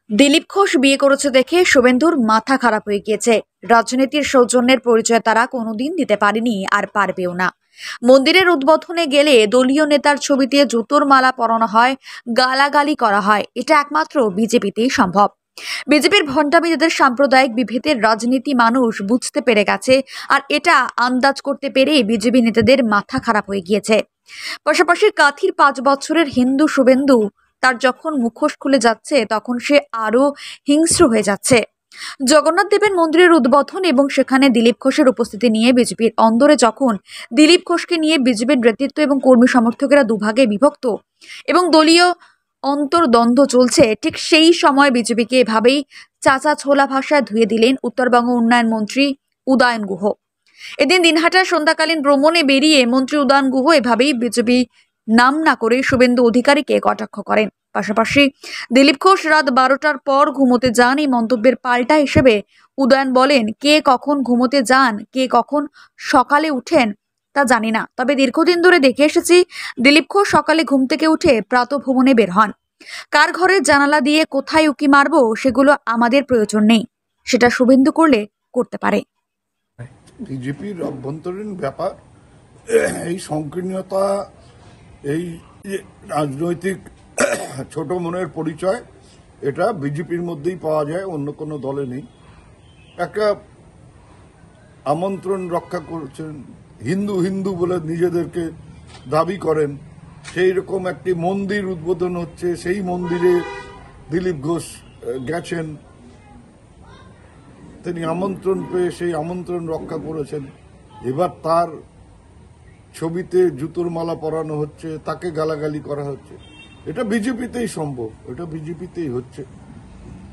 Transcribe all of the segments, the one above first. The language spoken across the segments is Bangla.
দিলীপ ঘোষ বিয়ে করেছে দেখে শুভেন্দুর মাথা খারাপ হয়ে গিয়েছে। রাজনীতির সৌজন্যের পরিচয় তারা কোনোদিন দিতে পারেনি, আর পারবেও না। মন্দিরের উদ্বোধনে গেলে দলীয় নেতার ছবিতে জুতোর মালা পরানো হয়, গালাগালি করা হয়। এটা একমাত্র বিজেপিতেই সম্ভব। বিজেপির ভণ্ডামীদের সাম্প্রদায়িক বিভেদের রাজনীতি মানুষ বুঝতে পেরে গেছে, আর এটা আন্দাজ করতে পেরে বিজেপি নেতাদের মাথা খারাপ হয়ে গিয়েছে। পাশাপাশি কাথির 5 বছরের হিন্দু শুভেন্দু তার যখন মুখোশ খুলে যাচ্ছে, তখন সে আরো হিংস্র হয়ে যাচ্ছে। জগন্নাথ দেবের মন্দিরের উদ্বোধন এবং সেখানে দিলীপ ঘোষের উপস্থিতি নিয়ে বিজেপির অন্দরে যখন দিলীপ ঘোষকে নিয়ে বিজেপির নেতৃত্ব এবং কর্মী সমর্থকেরা দুভাগে বিভক্ত এবং দলীয় অন্তর্দ্বন্দ্ব চলছে, ঠিক সেই সময় বিজেপিকে এভাবেই চাচা ছোলা ভাষায় ধুয়ে দিলেন উত্তরবঙ্গ উন্নয়ন মন্ত্রী উদয়ন গুহ। এদিন দিনহাটার সন্ধ্যাকালীন ভ্রমণে বেরিয়ে মন্ত্রী উদয়ন গুহ এভাবেই বিজেপি নাম না করে শুভেন্দু অধিকারীকে কটাক্ষ করেন। পাশাপাশি দিলীপ ঘোষ রাত 12টার পর ঘুমোতে যান, এই মন্তব্যের পাল্টা হিসেবে উদয়ন বলেন, কে কখন ঘুমোতে যান, কে কখন সকালে উঠেন তা জানি না, তবে দীর্ঘদিন ধরে দেখে এসেছি দিলীপ ঘোষ সকালে ঘুম থেকে উঠে প্রাতঃভ্রমণে বের হন। কার ঘরের জানালা দিয়ে কোথায় উকি মারবো সেগুলো আমাদের প্রয়োজন নেই, সেটা শুভেন্দু করতে পারে। বিজেপির অভ্যন্তরীণ ব্যাপার, এই সংকীর্ণতা, এই রাজনৈতিক ছোট মনের পরিচয়, এটা বিজেপির মধ্যেই পাওয়া যায়, অন্য কোনো দলে নেই। একটা আমন্ত্রণ রক্ষা করছেন, হিন্দু হিন্দু বলে নিজেদেরকে দাবি করেন, সেই রকম একটি মন্দির উদ্বোধন হচ্ছে, সেই মন্দিরে দিলীপ ঘোষ গেছেন, তিনি আমন্ত্রণ পেয়ে সেই আমন্ত্রণ রক্ষা করেছেন। এবার তার ছবিতে জুতোর মালা পরানো হচ্ছে, তাকে গালাগালি করা হচ্ছে। এটা বিজেপিতেই সম্ভব, এটা বিজেপিতেই হচ্ছে।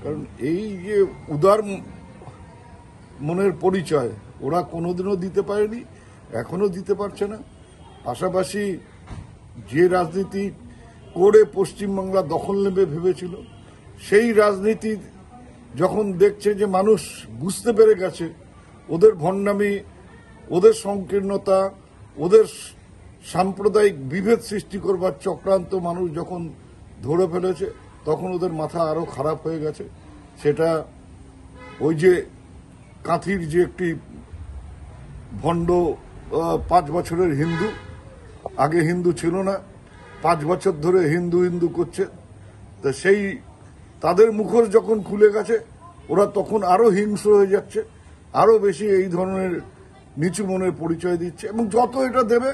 কারণ এই যে উদার মনের পরিচয় ওরা কোনোদিনও দিতে পারেনি, এখনো দিতে পারছে না। পাশাপাশি যে রাজনীতি করে পশ্চিমবাংলা দখল নেবে ভেবেছিল, সেই রাজনীতি যখন দেখছে যে মানুষ বুঝতে পেরে গেছে ওদের ভণ্ডামি, ওদের সংকীর্ণতা, ওদের সাম্প্রদায়িক বিভেদ সৃষ্টি করবার চক্রান্ত মানুষ যখন ধরে ফেলেছে, তখন ওদের মাথা আরো খারাপ হয়ে গেছে। সেটা ওই যে কাঁথির যে একটি ভণ্ড 5 বছরের হিন্দু, আগে হিন্দু ছিল না, 5 বছর ধরে হিন্দু হিন্দু করছে, তা সেই তাদের মুখোশ যখন খুলে গেছে, ওরা তখন আরো হিংস্র হয়ে যাচ্ছে, আরো বেশি এই ধরনের নিচু মনের পরিচয় দিচ্ছে, এবং যত এটা দেবে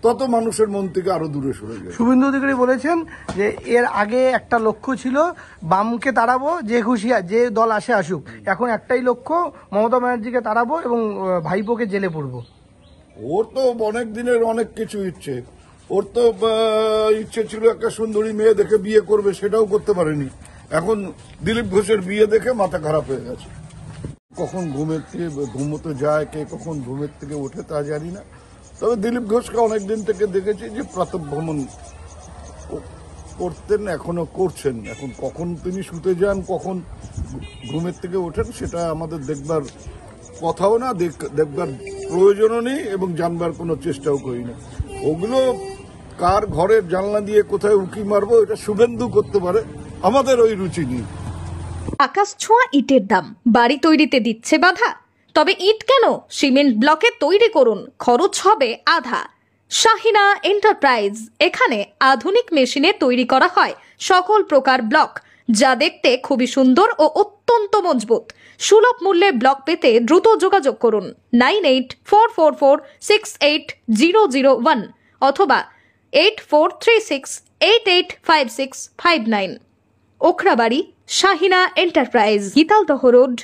তত মানুষের মন থেকে আরো দূরে সরে যাবে। শুভেন্দু অধিকারী বলেছেন যে এর আগে একটা লক্ষ্য ছিল বামকে তাড়াবো, যে খুশি যে দল আসে আসুক, এখন একটাই লক্ষ্য মমতা ব্যানার্জিকে তাড়াবো এবং ভাইপোকে জেলে পড়বো। ওর তো অনেক দিনের অনেক কিছু ইচ্ছে, ওর তো ইচ্ছে ছিল একটা সুন্দরী মেয়ে দেখে বিয়ে করবে, সেটাও করতে পারেনি। এখন দিলীপ ঘোষের বিয়ে দেখে মাথা খারাপ হয়ে গেছে। কখন ঘুমোতে যায়, কে কখন ঘুমের থেকে ওঠে তা জানি না। তবে দিলীপ ঘোষকে অনেকদিন থেকে দেখেছি যে প্রাতঃভ্রমণ করতেন, এখনো করছেন। এখন কখন তিনি শুতে যান, কখন ঘুমের থেকে ওঠেন, সেটা আমাদের দেখবার কথাও না, দেখবার প্রয়োজনও নেই, এবং জানবার কোনো চেষ্টাও করি না। ওগুলো কার ঘরের জানলা দিয়ে কোথায় উকি মারবো, এটা শুভেন্দু করতে পারে, আমাদের ওই রুচি নেই। আকাশ ছোঁয়া ইটের দাম বাড়ি তৈরিতে দিচ্ছে বাধা? তবে ইট কেন, সিমেন্ট ব্লকে তৈরি করুন, খরচ হবে আধা। শাহিনা এন্টারপ্রাইজ, এখানে আধুনিক মেশিনে তৈরি করা হয় সকল প্রকার ব্লক, যা দেখতে খুবই সুন্দর ও অত্যন্ত মজবুত। সুলভ মূল্যে ব্লক পেতে দ্রুত যোগাযোগ করুন 9844468001 অথবা 8436885659। Okhrabari, Shahina enterprise, Gitaldaha road,